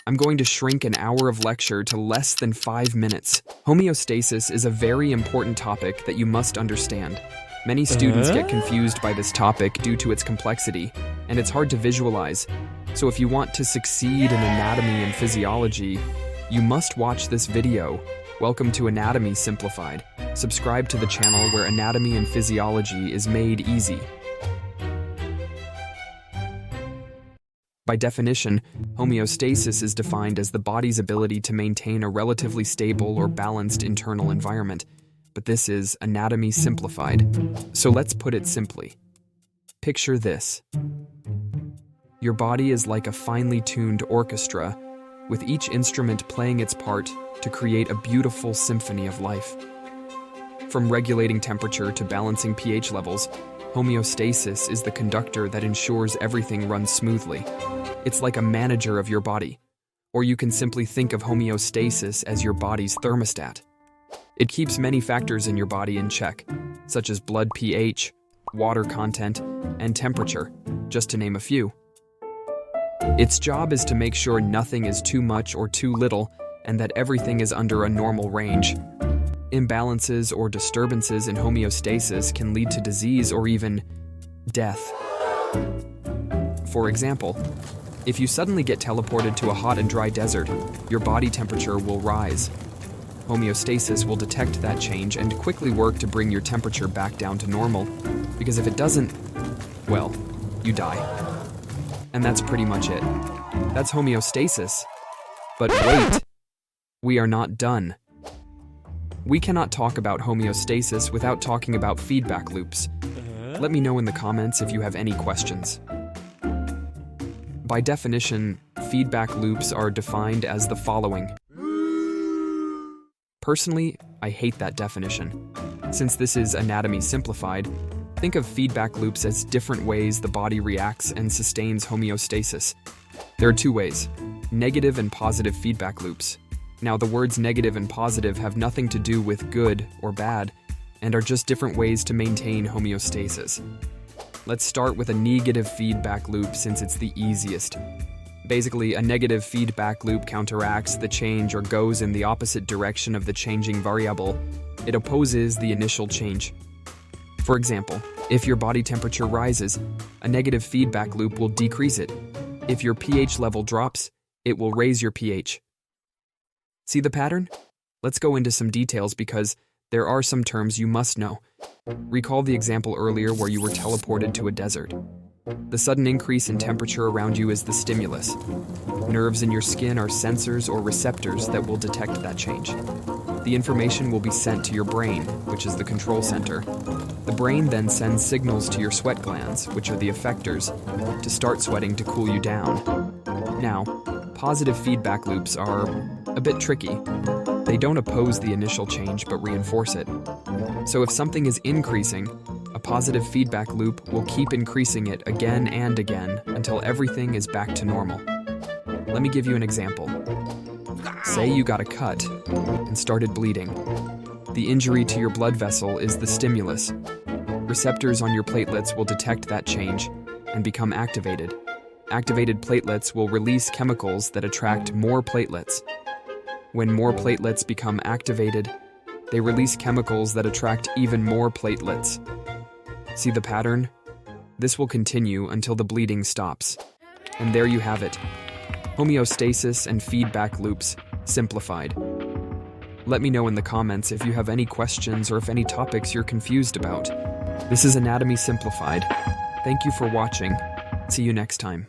I'm going to shrink an hour of lecture to less than 5 minutes. Homeostasis is a very important topic that you must understand. Many students get confused by this topic due to its complexity, and it's hard to visualize. So if you want to succeed in anatomy and physiology, you must watch this video. Welcome to Anatomy Simplified. Subscribe to the channel where anatomy and physiology is made easy. By definition, homeostasis is defined as the body's ability to maintain a relatively stable or balanced internal environment. But this is anatomy simplified. So let's put it simply. Picture this. Your body is like a finely tuned orchestra, with each instrument playing its part to create a beautiful symphony of life. From regulating temperature to balancing pH levels, homeostasis is the conductor that ensures everything runs smoothly. It's like a manager of your body, or you can simply think of homeostasis as your body's thermostat. It keeps many factors in your body in check, such as blood pH, water content, and temperature, just to name a few. Its job is to make sure nothing is too much or too little, and that everything is under a normal range. Imbalances or disturbances in homeostasis can lead to disease or even death. For example, if you suddenly get teleported to a hot and dry desert, your body temperature will rise. Homeostasis will detect that change and quickly work to bring your temperature back down to normal, because if it doesn't, well, you die. And that's pretty much it. That's homeostasis. But wait, we are not done. We cannot talk about homeostasis without talking about feedback loops. Let me know in the comments if you have any questions. By definition, feedback loops are defined as the following. Personally, I hate that definition. Since this is anatomy simplified, think of feedback loops as different ways the body reacts and sustains homeostasis. There are two ways, negative and positive feedback loops. Now, the words negative and positive have nothing to do with good or bad, and are just different ways to maintain homeostasis. Let's start with a negative feedback loop since it's the easiest. Basically, a negative feedback loop counteracts the change or goes in the opposite direction of the changing variable. It opposes the initial change. For example, if your body temperature rises, a negative feedback loop will decrease it. If your pH level drops, it will raise your pH. See the pattern? Let's go into some details because there are some terms you must know. Recall the example earlier where you were teleported to a desert. The sudden increase in temperature around you is the stimulus. Nerves in your skin are sensors or receptors that will detect that change. The information will be sent to your brain, which is the control center. The brain then sends signals to your sweat glands, which are the effectors, to start sweating to cool you down. Now, positive feedback loops are a bit tricky. They don't oppose the initial change but reinforce it. So if something is increasing, a positive feedback loop will keep increasing it again and again until everything is back to normal. Let me give you an example. Say you got a cut and started bleeding. The injury to your blood vessel is the stimulus. Receptors on your platelets will detect that change and become activated. Activated platelets will release chemicals that attract more platelets. When more platelets become activated, they release chemicals that attract even more platelets. See the pattern? This will continue until the bleeding stops. And there you have it. Homeostasis and feedback loops simplified. Let me know in the comments if you have any questions or if any topics you're confused about. This is Anatomy Simplified. Thank you for watching. See you next time.